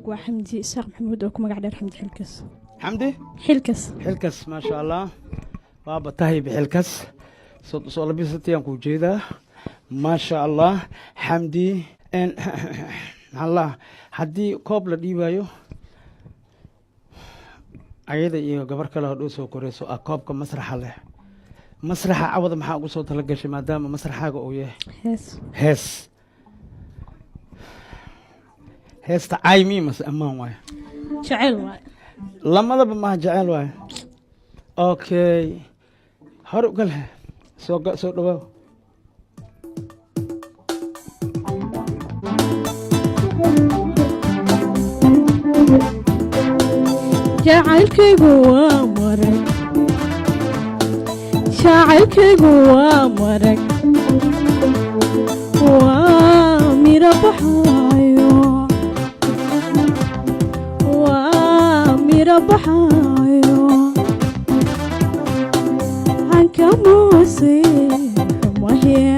وحمدي إسحاق محمود أو كما قاعد حمدي حلكس حمدي حلكس ما شاء الله بابا تهي بحلكس صوت بيستي أنكو جيدا ما شاء الله حمدي إن الله حدي قبل دي بايو ayada iyo gabar kale oo soo koreyso koobka masraxa leh masraxa awada maxaa ugu soo tala gashay maadaama masraxaaga uu yahay heesta aymi mas amaan waay jacayl waay lamadaba ma jacayl waay okay hor u gal soo dhawaw jacaylkaygu waa marag jacaylkaygu waa marag waa miro baxayo waa miro baxayo hanka muuse mahee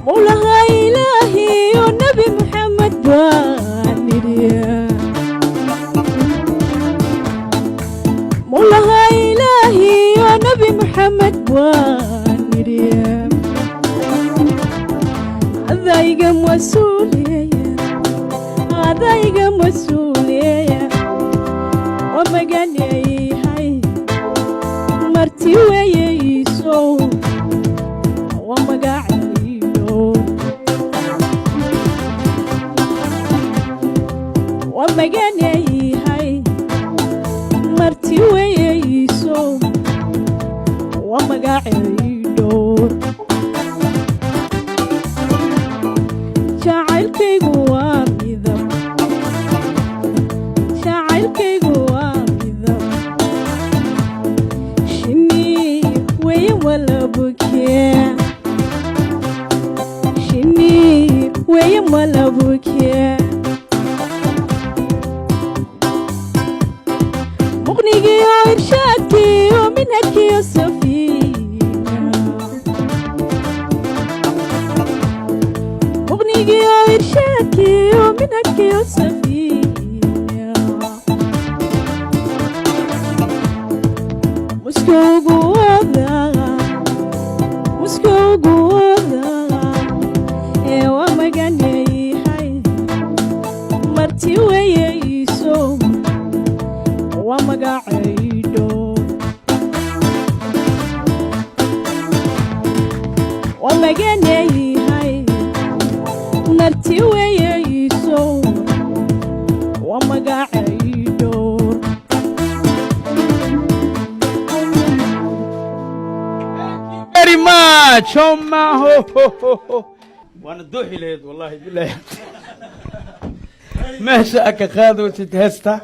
mulaha ilaahi oo nabi maxamed baa مولها إلهي يا نبي محمد وانريم ذايق مسؤولية ذايق مسؤولية وما قال لي هاي مرتي ويسو وما قاعد وما قال لي هاي مرتي ويسو وما قاعد شاعلكي قوام إذا شاعلكي قوام إذا شمي وي ولا بكي شمي وي ولا بكي مغنيكي وإرشادكي ومنهجكي يا سفينة مغنيكي وإرشادكي ومنهجكي يا سفينة مسكو قوضا مسكو قوضا ايوا ما قال لي هاي مرتي ويسو وما قاعدو وما قاني هاي نرتي ويسو وما قاعدو very much هو وانا دوحي ليد والله بالله ماشي اكا خاذو تتهستا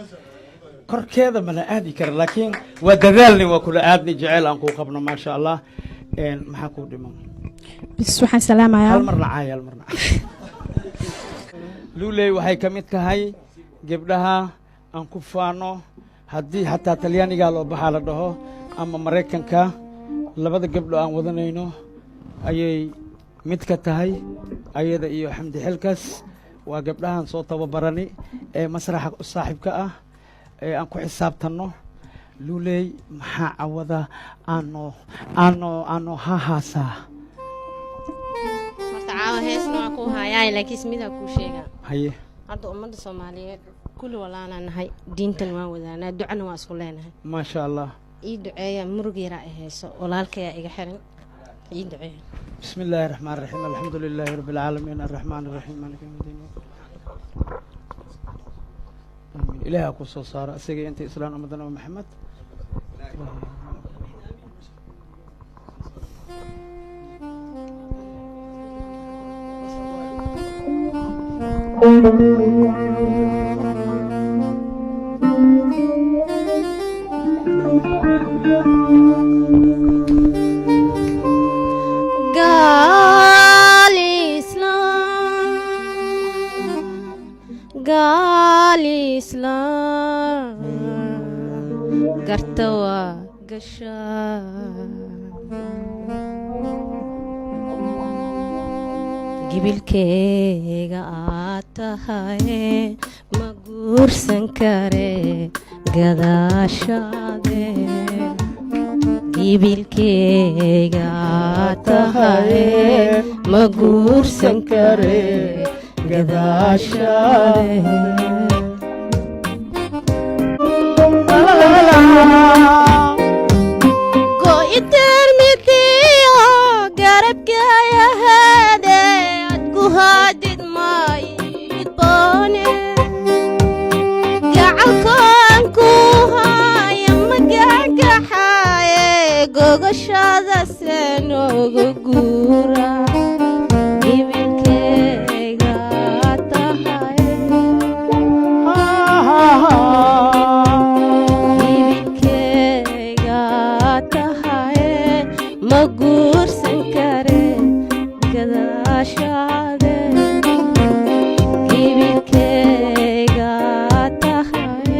korkeeda mana aadi kara laakiin waa dadaalni waa kula aadni jecel aan ku qabno ma sha Allah maxaa ku dhiman bis waxaan salaamayaa hal marna luuley waxay kamid tahay gabdhaha aan ku faano haddii xataa talyaaniga loo baxaa la dhaho ama mareykanka labada gabdho aan wadanayno ayay mid ka tahay ayada iyo xamdi xilkas waa gabdhahan soo tababarani ee masraxa u saaxiibka ah aan ku xisaabtano luuley maxaa cawada aano hahaasa horta caawa heesna waa ku hayaay laakiin ismida ku sheega haye hadda ummadda Soomaaliyeed kulli walaana nahay diintan waan wadaanaa ducana waa isku leenahay ma sha Allah ii duceeya murug yara heeso walaalkay iga xiran ii duceeya bismillaahir rahmaanir rahiim alxamdulillaahi rabbil caalamiin arrahmaanir rahiim maaliki yawmiddin إله أكو صار سيجي أنت إسلام أمدنا محمد قال إسلام قال إسلام قرتوا قشا gibilkeyga aad tahay ma guursan kare gadaashaade gibilkeyga aad tahay ma guursan kare gadaashaade gogashada senoga guura gibilkeyga tahay gibilkeyga tahay ma guursan kare gadaashaade gibilkeyga tahay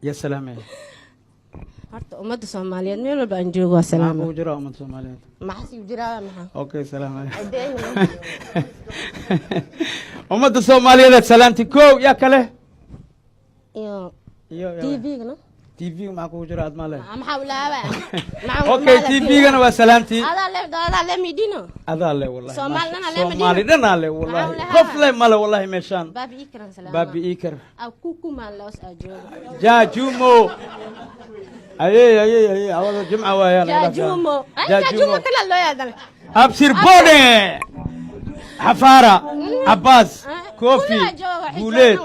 يا سلام horta ummadda Soomaaliyeed meel walba aan joogo waa salaam ugu jira ummadda Soomaaliyeed maxaa u jira maxaa okay salaam ummadda Soomaaliyeed salaanti koow ya kale iyo iyo TV-gana TV ma ku jira aad maalay maxaa u laaba okay TV-gana waa salaanti ada le midino ada le wallahi Soomaalina le midino Soomaalina le wallahi qof le mala wallahi meeshan baabi ikran salaam baabi ikar akuku maan laos ajoogo ja jumo aye awada jumca waayaan jaajumo jaajumo kala loo yaadal abshir bode xafara abbas kofi guuleed